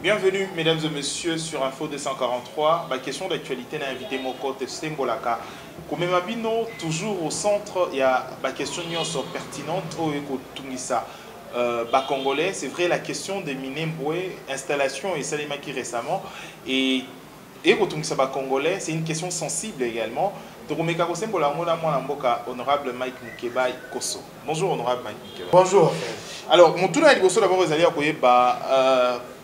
Bienvenue, mesdames et messieurs, sur Info 243. Ma question d'actualité n'a invité Moko Testembolaka. Comme Mabino, toujours au centre, il y a ma question pertinente au Tungisa. Congolais, c'est vrai, la question des Minembwe, installation et Salimaki récemment. Et Tungisa Congolais, c'est une question sensible également. Honorable Mike Mukeba Koso. Bonjour, honorable Mike Mukeba. Bonjour. Alors, mon tour d'abord, vous allez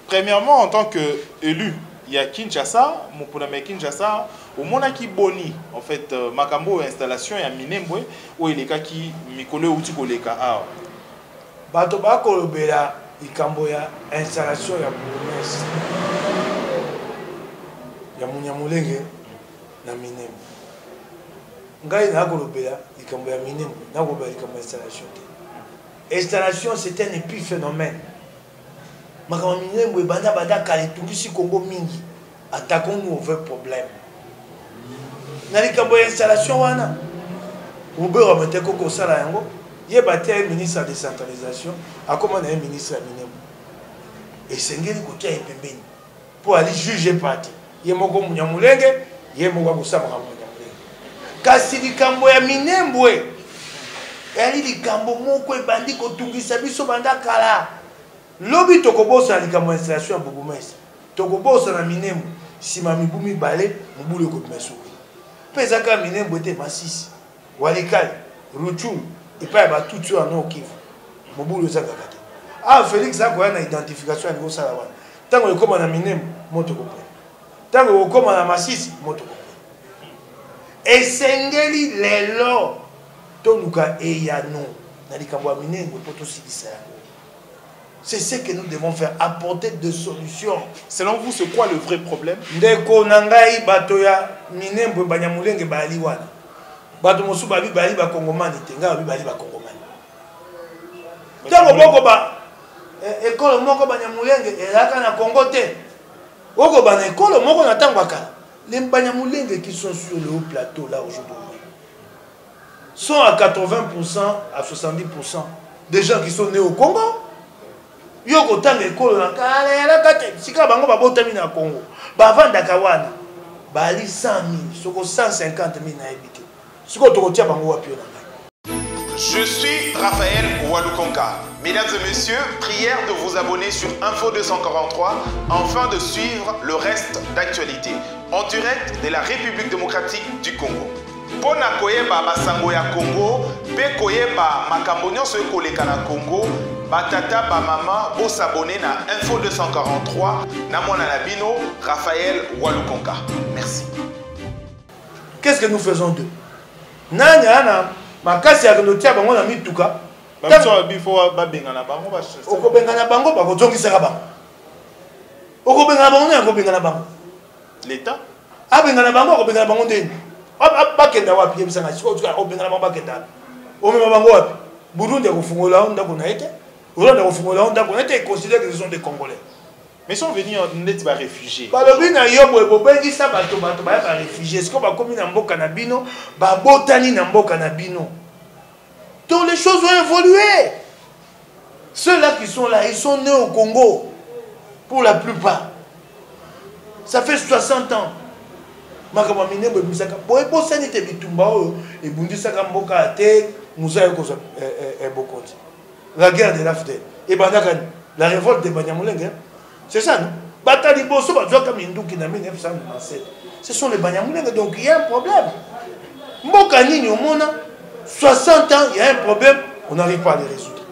premièrement, en tant qu'élu, il y a Kinshasa, Mopuname Kinshasa, au Monaki Boni, en fait, Makambo installation et à Minembwe, où il y a qui Mikole Utikoleka. Bato Bakolobela, Ikambo ya installation ya bourgmestre. Ya Munyamulenge na Minembwe. Ngai na kolobela Ikambo ya Minembwe, na kolobela Ikambo installation. Installation, c'est un épiphénomène. Makambo Minembwe banda kalitungisi Congo mingi. Attaquons-nous au vrai problème. Na Ikambo ya installation wana. Ube ramete koko sala yango. Il y a un ministre de décentralisation, à comment un ministre à Minembwe. Et c'est un côté pour aller juger parti. Il y a un peu de Mouniamulenge, il y a un peu de Mouniamulenge. Kasi likambo ya Minembwe, yali likambo moko ebandi kotungisa biso banda kala. Lobi tokobosa likambo installation ya bourgmestre. Tokobosa na Minembwe, sima mibumi bale, mubule ko mesuki. Pesa ka Minembwe te Masisi, Walikale, Rutshuru. Et pas tout sur un autre kiff. Mon boulot est zakakate. Ah, Félix a une identification à niveau salawa. Tant que comme on a miné, moto complet. Tant que comme on a massif, moto complet. Et sengeli lelo. Tonuka et yano. Nalikambo miné, pour tout ce qui sert. C'est ce que nous devons faire, apporter des solutions. Selon vous, c'est quoi le vrai problème? Ndeko nangai batoya miné, banyamulenge baliwana. Bato mosu babi bali ba kongomani te nga babi bali ba kongomani tango boko ba école moko banyamulenge elaka na Congo te oko ba na école moko na tango akala les banyamulenge qui sont sur le haut plateau là aujourd'hui sont à 80% à 70% des gens qui sont nés au Congo yoko tango école na kala elaka te sika bango ba botami na Congo ba vanda kawana bali 100 000 soko 150 000 na ebité. Je suis Raphaël Walukonka. Mesdames et messieurs, prière de vous abonner sur Info 243 afin de suivre le reste d'actualité en direct de la République démocratique du Congo. Pona koyeba masango ya Congo, pe koyeba makambo nyonso ekoleka na Congo, batata ba mama bo s'abonner na Info 243 na mwana na bino Raphaël Walukonka. Merci. Qu'est-ce que nous faisons d'eux? Nanya makasi ya notia bango na mituka baso bifo ba bengana bango ba chef oko bengana bango ba kozongisa ka bango oko bengana bango na ko bengana bango l'état a bengana bango ko bengana bango ndeni ba kenda wapi yebisanga siko tuka o bengana bango ba kenda o mema bango wapi Burundi ko fungola onda ko na ete Rwanda ko fungola onda ko na ete considère que ce sont des Congolais. Mais ils sont venus net ba réfugiés. Balobi na yobo ebobengi sa bato ba réfugiés. Est-ce que ba komi na mboka na bino, ba botani na mboka na bino. Donc les choses ont évolué. Ceux-là qui sont là, ils sont nés au Congo pour la plupart. Ça fait 60 ans. Makama Minembwe bisaka. Boy bosani te bitumba o e bundisaka mboka te musayo ko bokonti. La guerre de l'Afrique. Et bandaka la révolte de Banyamulenge. C'est ça, non? Batali Bosso, Minduki na 1997. Ce sont les Banyamulenge, donc il y a un problème. Mokani, au monde, 60 ans, il y a un problème, on n'arrive pas à les résoudre.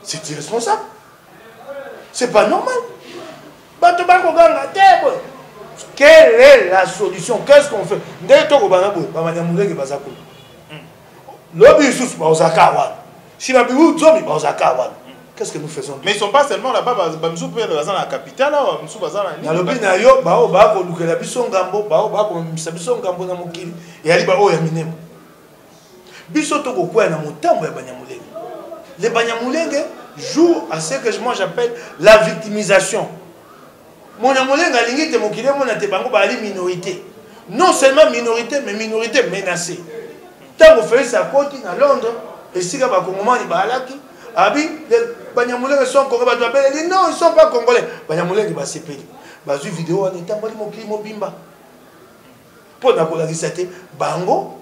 C'est irresponsable. C'est pas normal. Quelle est la solution? Qu'est-ce qu'on fait? Qu'est-ce que nous faisons? Mais ils ne sont pas seulement là-bas, ils sont dans la capitale, ils sont dans la les Banyamulenge jouent à ce que moi j'appelle la victimisation. Minorité. Non seulement minorité, mais minorité menacée. Tant que vous faites ça à Londres, et si vous avez Abi, les Banyamulenge sont congolais. Non, ils ne sont pas congolais. Banyamulenge, bah, c'est payé. Bah, j'ai une vidéo en étant mobimba. Pour la colonisation, Bango,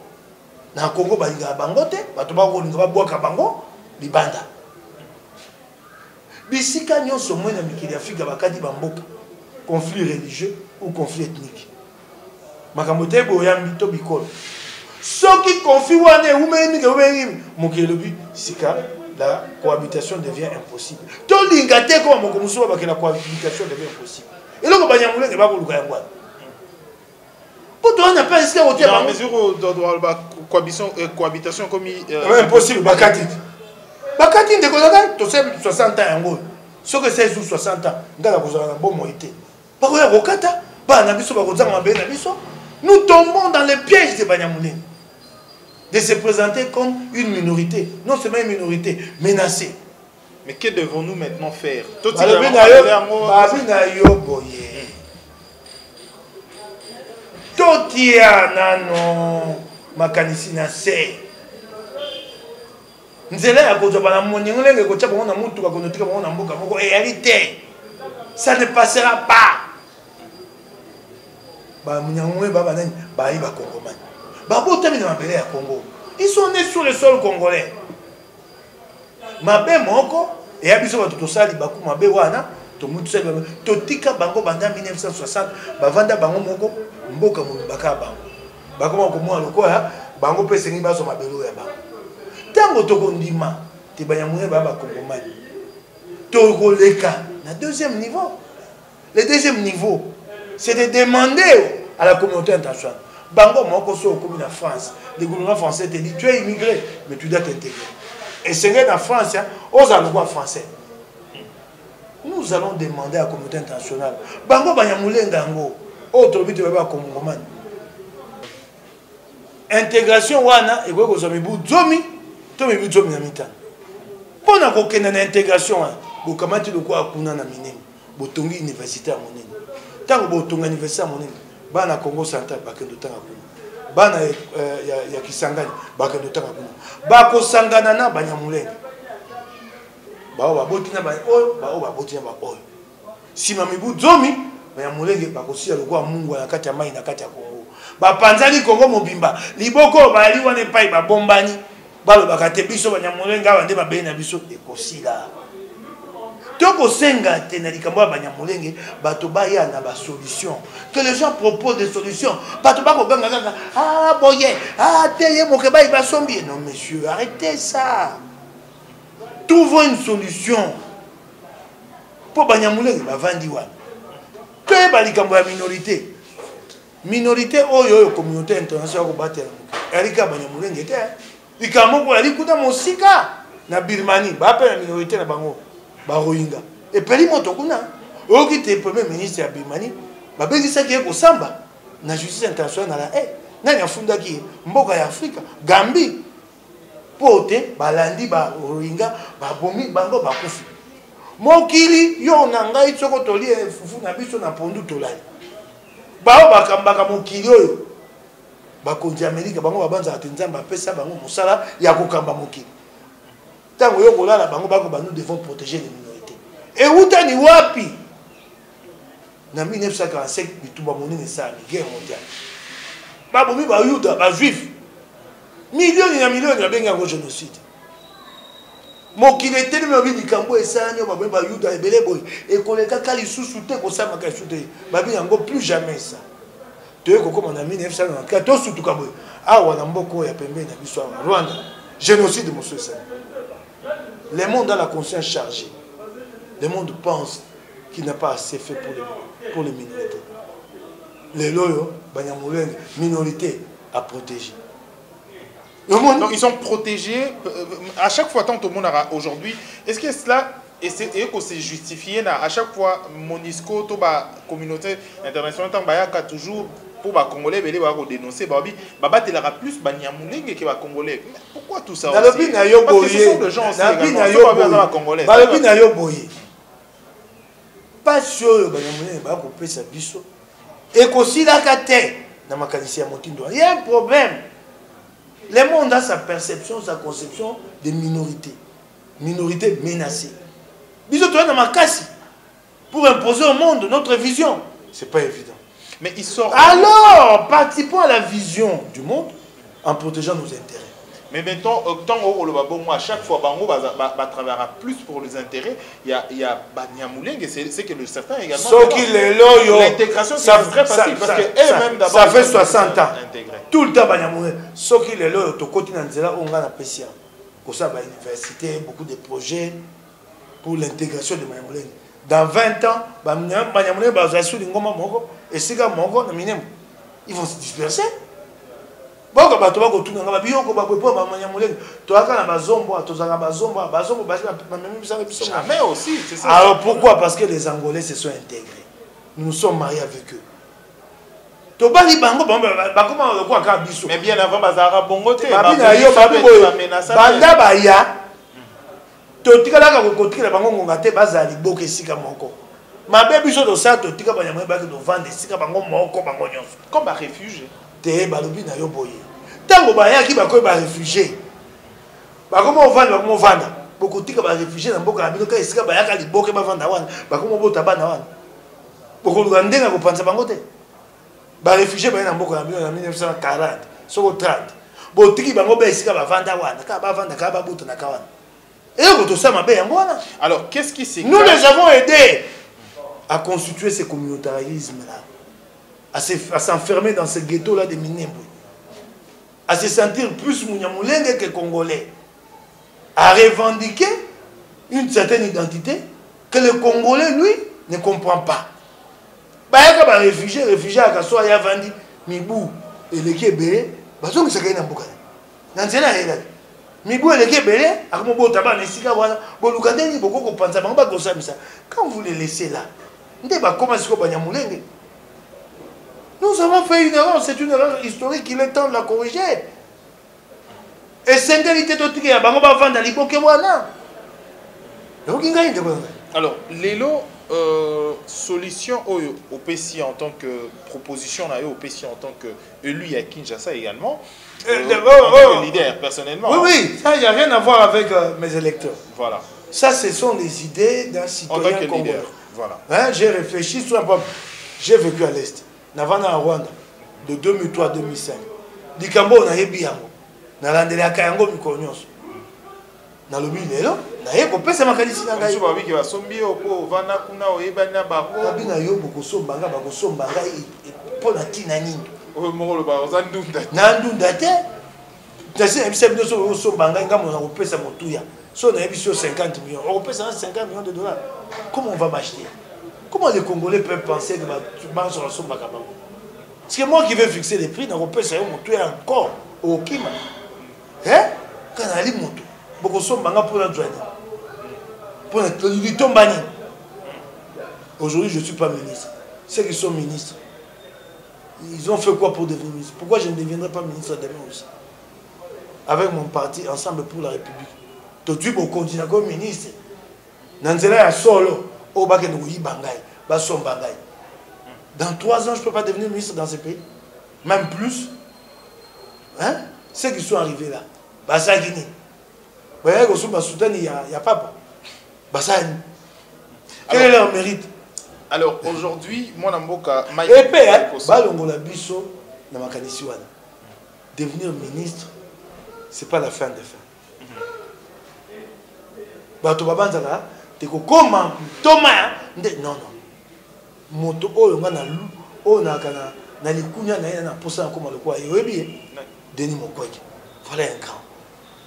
dans le Congo, il y a Bangote, Bango, Libanda. Bisika nyonso mwana mikili Afrika bakadi bamboka conflit religieux ou conflit ethnique. Makamote boyambi to bikolo. Soki conflit wane umeni ke umeni mokili lobi sika la cohabitation devient impossible. To lingate ko moko musuba bakela cohabitation devient impossible. Et là ko banyamulenge ba ko luka yangwa. Pour toi on n'a pas esqué au terme. Dans mesure où la cohabitation comme impossible bakati. Bakati ndeko zaka to 60 ans yango. Ce que c'est sous 60 ans, ngala kozala na bon moité. Ba ko ya kokata, ba na biso ba kozanga mabe na biso. Nous tombons dans le piège de Banyamulenge. De se présenter comme une minorité, non seulement une minorité menacée. Mais que devons-nous maintenant faire? Totia nano makanisi na se. Nzela ya kozwa bana moningolenge kocha bango na mutu ba konotika bango na mboka moko réalité. Ça ne passera pas. Ba munyangwe baba nani ba yi ba Congomani. Ba botami na mabele ya Congo. Ils sont nés sur le sol congolais. Mabe moko et abiso ba tosali ba ku mabe wana to mutu sali to tika bango banda 1960 ba vanda bango moko mboka mu baka bango. Ba koma ko mwa lokoya bango pese ngi baso mabelo ya bango. Tango tokondima te Banyamulenge ba Congomani tokoleka na deuxième niveau. Le deuxième niveau c'est de demander à la communauté internationale bango moko so comme en France le gouvernement français te dit tu es immigré mais tu dois t'intégrer et c'est en France aux allois français nous allons demander à la communauté internationale bango Banyamulenge ngo autre but ba Congomani intégration wana eko ko zomi bu zomi to mi bu zomi na mitana pona ko kena na intégration bo kamati loko akuna na minene botongi université à monene tango botonga université à monene bana Congo central bakendo tanga kuna bana ya Kisangani bakendo tanga kuna bako sangana na Banyamulenge bao babotina ba oyo bao babotina ba oyo sima mibu zomi Banyamulenge bakosia loko Mungu na kati ya mai na kati ya Congo bapanzali Congo mobimba liboko bali wana epai babombani balo bakate biso Banyamulenge awa nde babeli na biso ekosila toko senga te na likambo ya Banyamulenge bato baya na ba solution que les gens proposent des solutions bato bako ganga ganga ah boye ah teye moke bayi basombi non monsieur arrêtez ça trouvons une solution pour Banyamulenge bavandi wana que ba likambo ya minorité oyo communauté internationale ko batela erika Banyamulenge te likambo ko ali kuta mosika na Birmanie ba pe na minorité na bango Baroinga. Et puis moto kuna oki te premier ministre ya Birmanie babengisa ki ko samba na justice internationale na nani afunda ki mboka ya Afrika Gambie pote balandi ba Rohingya babomi bango bakufi mokili yo na ngai tsoko toli fufu na biso na pondu tolali bao bakambaka mokili oyo bakonzi Amerika bango babanza atenza pesa bango musala ya kokamba mokili. Tango yo kolala bango bako nous devons protéger les minorités. Et utani wapi? Na 1945 bituba monene sa guerre mondiale. Babo mi ba yuda ba juif. Millions na millions ya benga ko génocide. Mokile tele me bi likambo esanyo ba ba yuda ebele boy et koleka kali susu te ko sama ka sute. Ba bi yango plus jamais ça. Te ko comme en 1994 to sutu ka boy. Awa na mboko ya pembe na biso Rwanda. Génocide monsieur ça. Le monde a la conscience chargée. Le monde pense qu'il n'a pas assez fait pour les minorités. Les loyaux, Banyamulenge, minorité à protéger. Donc ils sont protégés. À chaque fois, tant tout le monde aura aujourd'hui. Est-ce que cela et que c'est justifié à chaque fois Monisco, toute la communauté internationale, tant qu'il toujours pour les Congolais, ils vont dénoncer, Baba t'aura plus Banyamulenge que les Congolais. Pourquoi tout ça? Parce que ce sont des gens Congolais. Pas sûr Banyamulenge va couper sa biso. Et qu'aussi la kate na makanisi ya motindo. Il y a un problème. Le monde a sa perception, sa conception des minorités. minorité menacée. Bisous, toi, dans ma casse, pour imposer au monde notre vision, c'est pas évident. Mais il sort. Alors, participons à la vision du monde en protégeant nos intérêts. Mais maintenant, à chaque fois, Bango va travailler plus pour les intérêts. Il y a Banyamuleng, c'est que le certain également. L'intégration, c'est très facile parce qu'elle-même d'abord. Ça fait 60 ans. Tout le temps, Banyamuleng. Ce qui est là, au côté d'Anzela, on a la PCA. Pour ça, l'université, beaucoup de projets pour l'intégration de Banyamuleng. Dans 20 ans, Banyamuleng va se Ngoma Moko et Siga Moko, ils vont se disperser. Jamais aussi, c'est ça. Alors pourquoi? Parce que les Angolais se sont intégrés. Nous nous sommes mariés avec eux. Mais bien avant, Bazara Bongote, comme un réfugié. Tant que qui va réfugié, comment on vend, beaucoup de réfugiés dans beaucoup de cas, ici, il beaucoup de vendre, comment on va beaucoup de Rwandais n'ont pas pensé à réfugiés dans beaucoup de 1940, 30. Botiki bango ba ici, va vendre, va vendre, alors, qu'est-ce qui s'est... Nous les avons aidés à constituer ce communautarisme-là, à s'enfermer dans ce ghetto-là de Minembwe, à se sentir plus Munyamulenge que Congolais, à revendiquer une certaine identité que le Congolais, lui, ne comprend pas. Bayaka ba réfugié à Kasso, il y a vendu Mibou et les Kébé, parce que c'est qu'il y a un boucan. Dans ce cas-là, Mibou et les Kébé, quand vous les laissez là, nous avons fait une erreur, c'est une erreur historique, il est temps de la corriger. Et c'est une qualité d'autre qui est vendre l'hypoque. Alors, Lélo, solution au PCI en tant que proposition, au PCI en tant qu'élu à Kinshasa également, en tant que leader personnellement. Oui, oui, ça, il n'y a rien à voir avec mes électeurs. Voilà. Ça, ce sont les idées d'un citoyen en tant que congolais. leader. Voilà. Hein, j'ai réfléchi sur un problème. J'ai vécu à l'Est. Navana à Rwanda, de 2003 à 2005. Dikambo, on a yebi yango. Nalandele ya kayango mikonyos. Nalobi lelo, na yeko pesa makanisi na ngai. Ba wiki ba sombi opo vana kuna oyebana bako. Tabi na yo boko sombanga bako sombanga pona tina nini. O molo ba ozandunda. Na ndunda te. Tasi ebisa bino so sombanga ngamo na kopesa motuya. So na ebisa 50 millions. On repesa 50 millions de dollars. Comment on va m'acheter? Comment les Congolais peuvent penser que tu manges sur la somme Bakabam? C'est moi qui vais fixer les prix, on peut essayer de monter encore au Kima. Hein? Quand on a dit moto, beaucoup de sommes pour la douane. Pour la tombani. Aujourd'hui, je ne suis pas ministre. Ceux qui sont ministres, ils ont fait quoi pour devenir ministre? Pourquoi je ne deviendrai pas ministre demain aussi? Avec mon parti, Ensemble pour la République. Tout de suite, on continue comme ministre. Nanzela ya solo. Dans 3 ans, je ne peux pas devenir ministre dans ce pays. Même plus. Hein? Ceux qui sont arrivés là. Basagini. Vous voyez que Soudan, il n'y a pas. Basagini. Quel est leur mérite? Alors aujourd'hui, moi, Namboka, et puis, Balongola Bisso, devenir ministre, ce n'est pas la fin des fins. Batobabanzala. Comment Thomas non moto oyo nga na lu oyo na kana na likunya na na posa comme le quoi yebi Denis Mukwege. Voilà un grand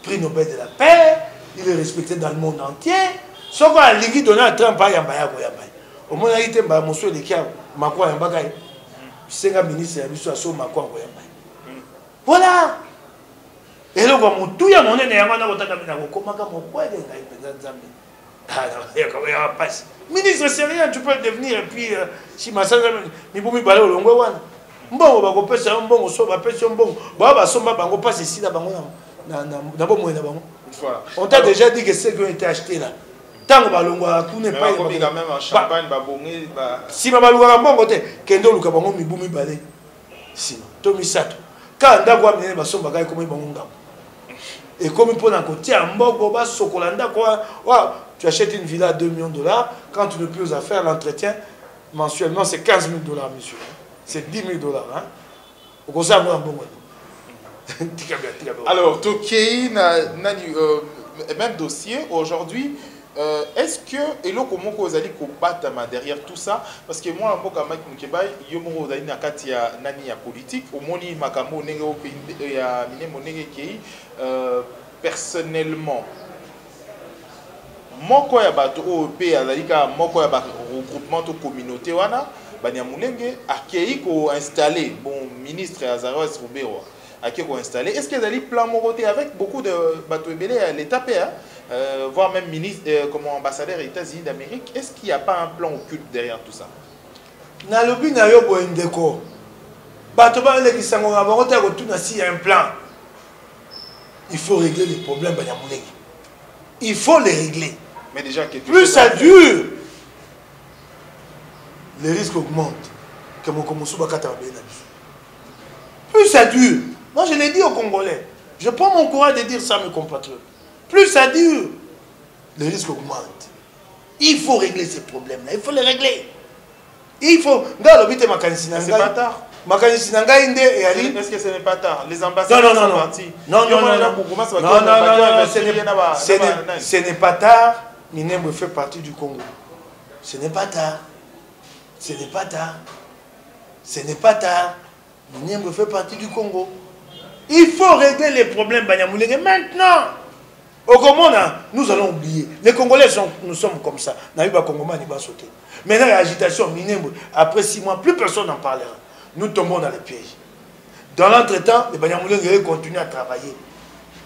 prix Nobel de la paix, il est respecté dans le monde entier. Sauf à l'igi donné à Trump à yamba yako yamba au moins il était ba moso de kia makwa yamba kai senga ministre ya biso aso makwa yamba voilà. Et là comme tout ya monene yanga na kotaka mina ko komaka Mukwege ngai penza nzambe. Ministre, c'est rien, tu peux le devenir. Et puis, si ma soeur n'est pas allé au long, bon, on va passer un bon, on va passer un bon. On va passer ici, on t'a déjà dit que ceux qui ont été achetés là. Tant que Balongwa, tout n'est pas. Si ma Balongwa, bon côté, Kendo Lukabango, mi boumi balé. Si, Tomi Sato. Quand on a amené ma somme, comme il Et comme pour un côté, tu achètes une villa à 2 millions de dollars, quand tu ne peux plus faire l'entretien, mensuellement, c'est 15 000 dollars, monsieur. C'est 10 000 dollars. Hein? Alors, Tokei, même dossier, aujourd'hui, est-ce que, et là, comment vous allez combattre derrière tout ça? Parce que moi, je suis politique, au moins, personnellement, moko ya bato OP azalika moko ya ba regroupement to communauté wana Banyamulenge akei ko installer bon ministre Azaros Roubero akei ko installer est-ce qu'il y a des plans moroté avec beaucoup de bato ebele à l'état voire même ministre comme ambassadeur des États-Unis d'Amérique, est-ce qu'il n'y a pas un plan occulte derrière tout ça? Na lobi na yo boendeko bato ba le kisango na bango ta ko tuna si un plan. Il faut régler les problèmes Banyamulenge. Il faut les régler. Mais déjà, plus ça dure, les risques augmentent. Plus ça dure. Moi, je l'ai dit aux Congolais. Je prends mon courage de dire ça à mes compatriotes. Plus ça dure, les risques augmentent. Il faut régler ces problèmes-là. Il faut les régler. Il faut... C'est pas tard. Est-ce que ce n'est pas tard? Les ambassadeurs sont partis. Non, ce n'est pas tard. Minembwe fait partie du Congo. Ce n'est pas tard. Ce n'est pas tard. Ce n'est pas tard. Minembwe fait partie du Congo. Il faut régler les problèmes Banyamulenge maintenant. Au Congo, nous allons oublier. Les Congolais, nous sommes comme ça. Maintenant, il y a agitation Minembwe. Après 6 mois, plus personne n'en parlera. Nous tombons dans les pièges. Dans l'entretemps, les Banyamulenge continuent à travailler.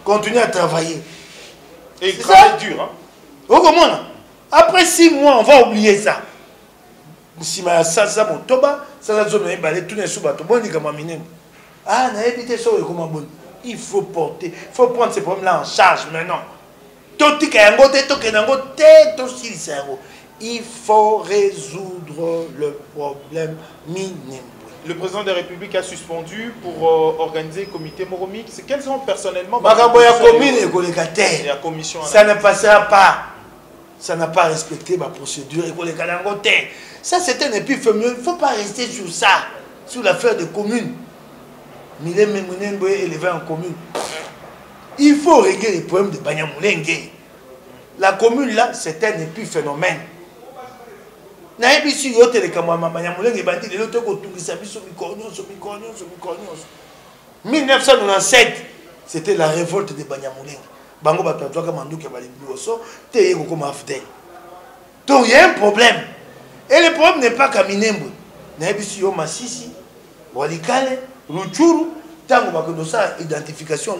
Continuent à travailler. Et ils travaillent dur, hein? Au comment? Après 6 mois, on va oublier ça. Si ça, mon toba, ça, il faut porter, il faut prendre ces problèmes-là en charge maintenant. Il faut résoudre le problème Minembwe. Le président de la République a suspendu pour organiser le comité Moromik. Quels sont personnellement la commission? Ça ne passera pas. Ça n'a pas respecté ma procédure. Ça, c'était un épiphénomène. Il ne faut pas rester sur ça, sur l'affaire de communes. Minembwe élevé en commune. Il faut régler les problèmes de Banyamulenge. La commune là, c'est un épiphénomène. 1997, c'était la révolte de Banyamulenge. Donc il y a un problème. Et le problème n'est pas qu'à Minembwe. Masisi, Walikale, Rutshuru, tant que ça identification,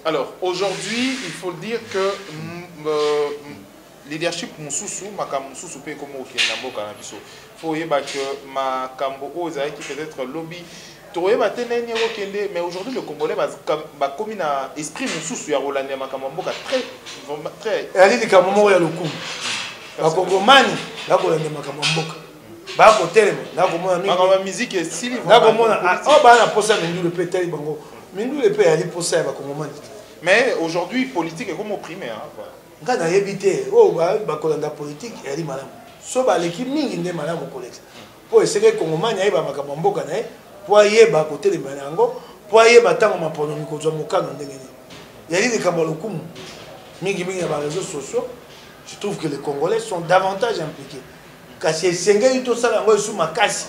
alors aujourd'hui, il faut dire que leadership mususu makambo mususu pe comme okenda mboka na biso faut yeba que makambo oza qui peut-être lobby toyeba teneni okende mais aujourd'hui le Congolais ba komi na esprit mususu ya rolanda makambo mboka très ali likambo ya lokumu ba kongomani la kolanda makambo mboka ba ko telema na ko mona makambo musique et style na ko mona oh ba na posa mindu le pétali bango mindu le pe ali posa ya ba kongomani mais aujourd'hui politique est comme opprimé hein voilà. Nga na yebite o ba kolanda politique eli malamu so ba leki mingi nde malamu collecte po eseke kongomani ayeba makambo mboka na ye po yeba kote le manango po yeba tango mapono mikozwa mokano ndenge ni yali likambo lokumu mingi mingi ba réseaux sociaux. Je trouve que les Congolais sont davantage impliqués kasi esengeli to sala ngo sous makasi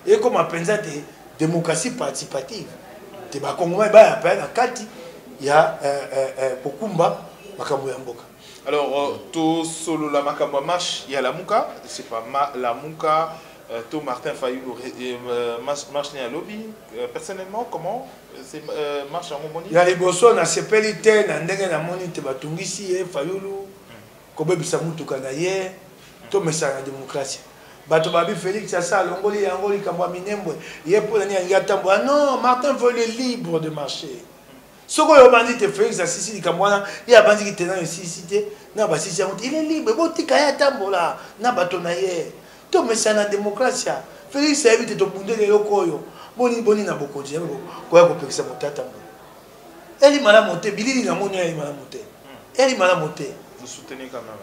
et comme apenza de démocratie participative te ba kongomani ba ya pa na kati ya kokumba makambo ya mboka. Alors, tout solo la makambo marche, il y a la Mouka, c'est pas la Mouka, tout Martin Fayoulou marche à lobby. Personnellement, comment c'est marche en Moni? Il y a les bossons, na sepelité, na ndenge na moni te batungisi Fayoulou, kobe bisamutu kanaye, to mesa la démocratie. Bato babi Félix ça longoli yangoli kambwa Minembwe, yé pour nani yangatambo. Ah non, Martin veut le libre de marcher. Ce qu'on a dit, c'est Félix Assisi, il y a bandit qui tenait ici, il est libre, il est tout mais c'est la démocratie. Félix a évité de bounder les locaux. Boni na boko quoi pour ça Elle est malade montée. Billy n'a mon elle est malade montée. Elle est malade montée. Vous soutenez quand même.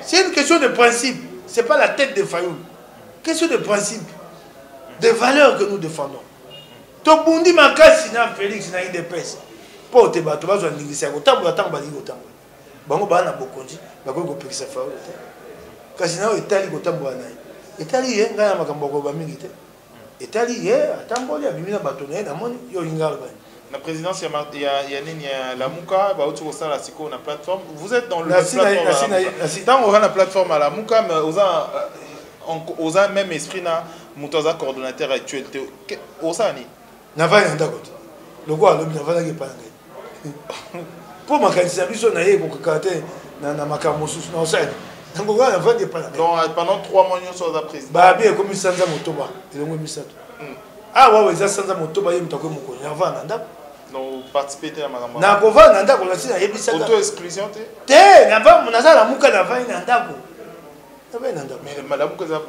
C'est une question de principe. C'est pas la tête de Fayoul. Question de principe. Des valeurs que nous défendons. To bundi makasi na Félix na IDPS. Po te bato bazo ndingisa ko tambola tambola ko tambola. Bango bana bokonzi bako ko pekisa Fayoul te. Kasi na etali ko tambola na. Etali ye ngana makambo ko ba mingi te. Etali ye atamboli abimina bato na moni yo ingalo ba. La présidence, il y a la Mouka, la plateforme. Vous êtes dans le plateforme. Dans la plateforme à la Mouka, mais aux même esprit, Moutaza coordonnateur actuel. Osani. Navai Nandakot. Le quoi, le Navana qui parle. Pour ma candidature, je n'ai pas de na makamosus na osani. Nangoga Navana qui parle. Donc pendant 3 mois, nous sommes à président. Bah bien comme Sanza Motoba, il est au Misato. Ah ouais, ça Sanza Motoba, il me t'a comme Navana Nandakot. Non, participer à ma maman. Na kova nanda ko lasi na yebisa. Auto exclusion te. Te, na va na la muka na va nanda ko. Na va nanda. Mais madame ko ça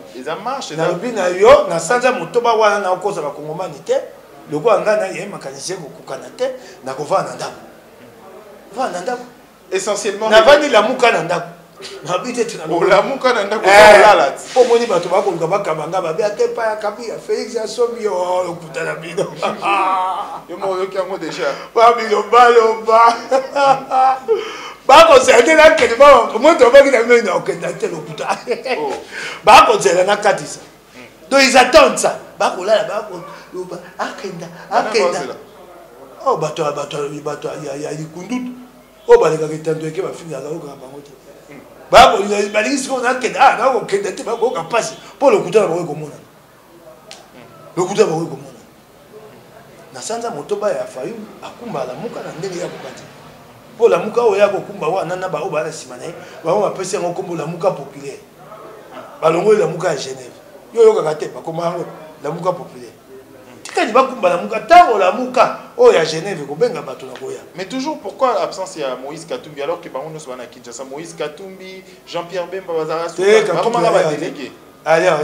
marche. Na bina yo na sanza motoba wana na koza ba kongomani te. Loko ngana ye makanise ko kukana te na kova nanda. Va nanda. Essentiellement na va ni la muka nanda ko. Na bite tu na. Oh la muka nanda ko la. Po moni bato ba ko ngaba banga ba be ate pa ya kabia Félix ya somi yo lokutana bino. Yo mo yo kiango déjà. Ba bilomba lomba. Ba ko sente na kedi ba mo to ba ki na mena okenda te lokuta. Ba ko zela na katisa. Donc ils attendent ça. Ba ko la ba ko loba akenda. Oh bato ya likundutu. Oh ba le ka kitando ke ba fini ala ko ba ngote. Ba ko il ba lingi ko na kenda na ko kenda te ba ko ka passe pour lokuta ba ko mona. Lokuta ba ko mona. Na sanza motoba ya Fayoul akumba la muka na ndenge ya kokati po la muka oya kokumba wana na ba o ba na simana ba ba pese ngo kombo la muka populaire ba longo la muka ya Genève yo yo kakate ba koma la muka populaire tika ni ba kumba la muka tango la muka o ya Genève ko benga bato na koya. Mais toujours pourquoi absence ya Moïse Katumbi alors que par contre nous na Kinshasa Moïse Katumbi Jean-Pierre Bemba Bazara comment on va déléguer allez na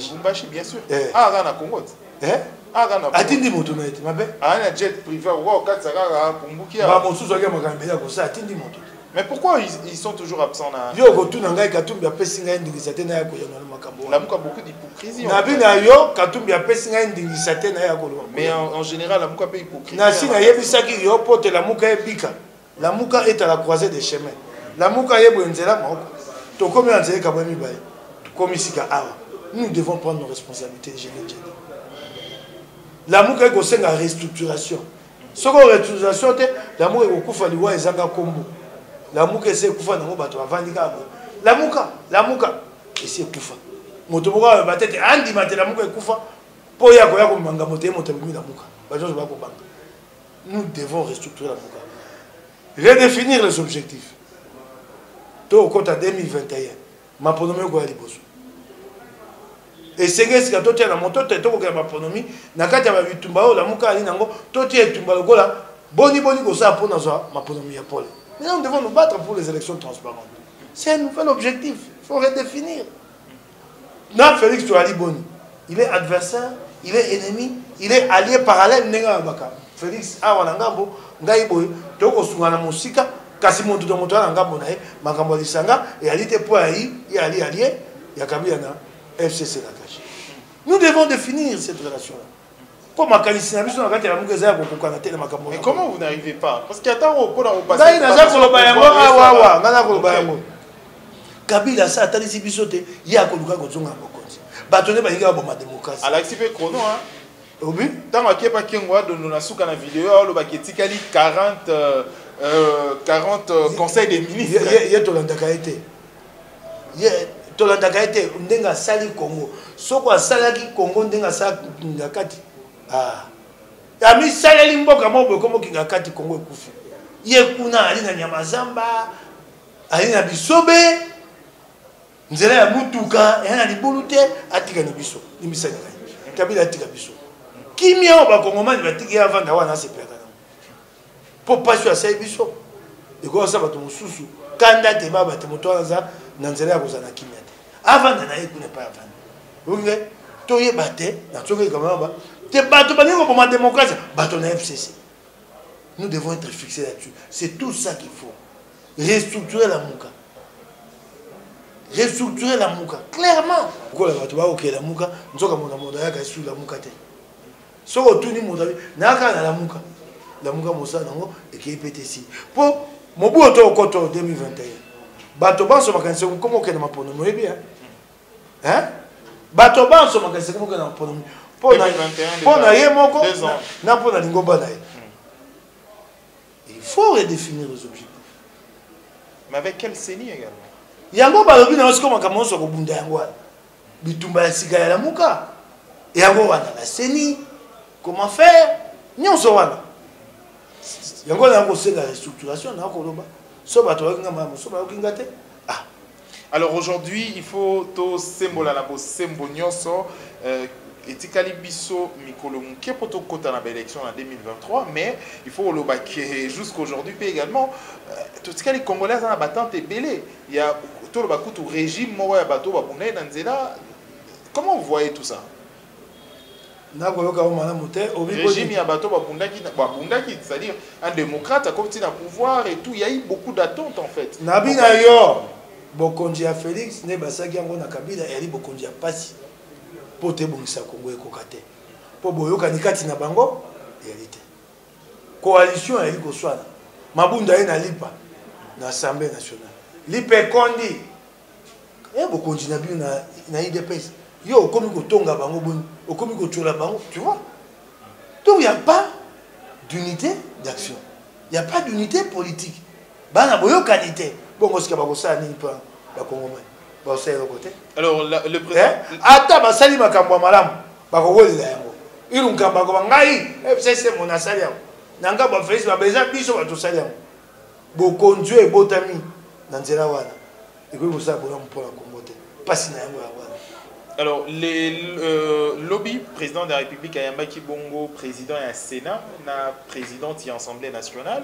Lumbashi bien sûr ah na Congo atindi moto na ete mabe ana jet privé ou katsaka kumbukia ba mosusu ake makambe ya kosa atindi moto. Mais pourquoi ils sont toujours absents là? Yo kotuna ngai Katumbi apesi ngai ndingisa te na ya koyana na makambo. La muka beaucoup d'hypocrisie. Na bina yo Katumbi apesi ngai ndingisa te na ya kolwa. Mais en général la muka pe hypocrisie. Na si na yebisaki yo pote la muka ebika. La muka est à la croisée des chemins. La muka yebo nzela moko. To komi anzela ka bami baye. Komi sika awa. Nous devons prendre nos responsabilités, je l'ai dit. La muka ko senga restructuration. Soko restructuration te la muka ko kufa liwa ezanga kombo. La muka ese kufa nango bato bavandika abo. La muka ese kufa. Moto boka batete andi mate la muka kufa po ya ko manga moto moto bimi la muka. Bajo ba ko banga. Nous devons restructurer la muka. Redéfinir les objectifs. To au compte 2021. Ma pronomé ko ya liboso. Et c'est ce que tu as dans mon temps, tu as ma pronomie, na kati ya bitumba la muka ali nango, to ti etumba lokola, boni ko sa pour ma pronomie ya Paul. Mais nous devons nous battre pour les élections transparentes. C'est un nouvel objectif, il faut redéfinir. Na Félix Touali Boni, il est adversaire, il est ennemi, il est allié parallèle nenga baka. Félix awana ngambo, ngai boy, to ko sungana musika, kasi montu do moto na ngambo na ye, makambo lisanga et alité po ayi, et allié, ya kabila na FCC la cache. Nous devons définir cette relation-là. Mais comment vous n'arrivez pas? Parce qu'il y a tant au passé. Kabila ça tali sibisote ya ko luka ko zonga bokonzi. Batone ba yinga ba démocratie. Alexis pe chrono hein. Obi tant aké pa kengwa dono na suka na vidéo lo ba ketikali 40 conseils des ministres. Ye to landaka été. Ye to landaka été ndenga sali Congo. Soko asalaki Congo ndenga sa ngakati. Ah. Ami saleli mboka mobo komo kingakati Congo ekufi. Ye kuna ali na Nyamazamba, ali na Bisobe. Nzela ya mutuka yana libulute atika na biso limisani ngai kabila atika biso kimia ba kongomani batiki avanda wana sepeka na po pasio ya sai biso eko sa bato mususu kanda te baba te moto aza na nzela ya kozana kimia te avanda na ye kuna pa avanda unge to ye bate na tsoke kamaba Pour ma démocratie, bateau na FCC. Nous devons être fixés là-dessus. C'est tout ça qu'il faut. Restructurer la Mouka. Restructurer la Mouka. Clairement. Pourquoi la bateau va ok la Mouka? Nous sommes à mon avis sur la Mouka. Ce qu'on tourne mon avis, n'a qu'à la Mouka. La Mouka Moussa Nango et qui est PTC. Pour mon bout au 2021. Bateau ban sur ma canne, comment on a ma pomme bien. Hein? Bateau ban sur ma canne, comment on a ma pomme. Pour 2021, il faut redéfinir les objectifs. Mais avec quel CENI également? Yango balobi na osiko makambo so ko bunda yango. Bitumba ya sika ya la Mouka. Yango wana la CENI. Comment faire? Nyonso wana. Yango na ko senga restructuration na ko loba. So bato wa ngama so ba okinga te. Ah. Alors aujourd'hui, il faut to symbole la bo symbole nyonso etikali biso mikolo muke poto kota na élection en 2023, mais il faut le baquer jusqu'aujourd'hui puis également tout ce que les Congolais ont battante belé. Il y a tout le bakutu régime moi ya bato babunai na nzela. Comment vous voyez tout ça? Na ko yoka mala moté régime ya bato babundaki c'est-à-dire un démocrate comme si na pouvoir et tout, il y a eu beaucoup d'attentes en fait. Na bina yo bokonji ya Félix ne basaki yango na Kabila yali bokonji ya pasi. Pour te bongisa Congo et Kokate. Pour boyoka nikati na bango, réalité. Coalition et Likoswana. Mabunda na lipa na Assemblée nationale. Lipe Kondi. Et beaucoup continuent na IDPS. Yo comme ko tonga bango bon, comme ko tchola bango, tu vois. Donc il y a pas d'unité d'action. Il y a pas d'unité politique. Bana boyoka nité. Bongo sika bakosa ni pa ba Congolais. Alors le président ata basali makambo malamu bakowelela yango ilunga bako ngai FCC mon asali yango nanga ba Félix ba beza biso ba tosali yango bokonjwe ebotami na nzela wana eko ko sa bona mpona kombote pasi na yango wana. Alors les lobby président de la République Ayamba Kibongo président et un Sénat na présidente et Assemblée nationale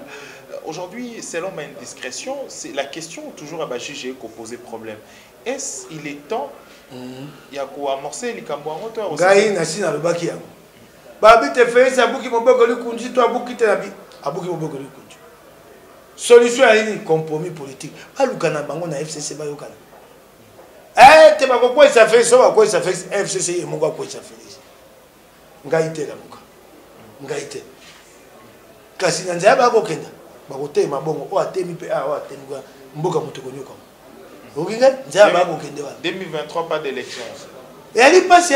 aujourd'hui selon ma indiscrétion c'est la question toujours à juger qu'on posait problème. Est-ce il est temps il y a quoi amorcer les cambo en hauteur aussi ngai na sina lobaki yango babi te Félix abuki moboko likunji to abuki te nabi abuki moboko likunji solution ya ni compromis politique alukana bango na FCC bayokana te bako kwa sa Félix so bako sa Félix FCC e mongo kwa sa Félix ngai te la muka ngai te kasi na nzaya bako kenda bako te mabongo o atemi pe o atemi kwa mboka mutoko nyoka. 2023 pas d'élection. Et elle est passée.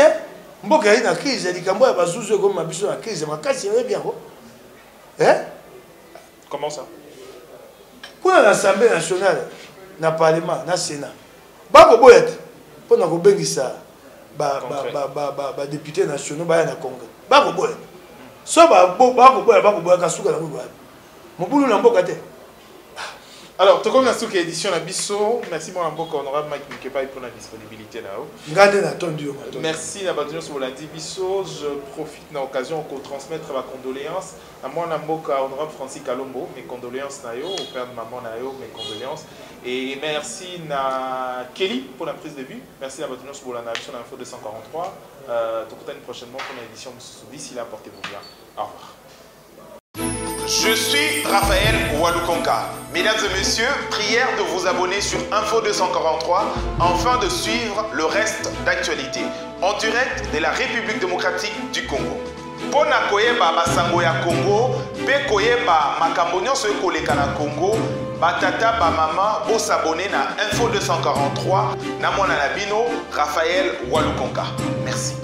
Mboka ina crise, elle dit kambo ya bazuzu comme mabiso na crise, makasi ya bien ko. Hein? Comment ça? Pour l'Assemblée nationale, na parlement, na Sénat. Bako boyet. Pour na ko bengisa ba député nationaux ba na congrès. Bako boyet. So bako boyet ka suka na ko. Mobulu na mboka te. Alors, tout comme dans cette édition de Bisso, merci mon amboka honorable Mike Mikepai pour la disponibilité là-haut. Merci à Badunios pour la Bisso. Je profite de l'occasion pour transmettre ma condoléance à mon amboka honorable Francis Kalombo, mes condoléances nayo, au père de maman nayo, mes condoléances. Et merci à Kelly pour la prise de vue. Merci à Badunios pour la narration de l'Info 243. Tout prochainement pour l'édition d'ici là, portez-vous bien. Au revoir. Je suis Raphaël Walukonka. Mesdames et messieurs, prière de vous abonner sur Info 243 afin de suivre le reste d'actualité en direct de la République démocratique du Congo. Pona koyeba basango ya Congo, pe koyeba makambo nyonso ekoleka na Congo, batata ba mama bo s'abonner na Info 243 na mwana na bino Raphaël Walukonka. Merci.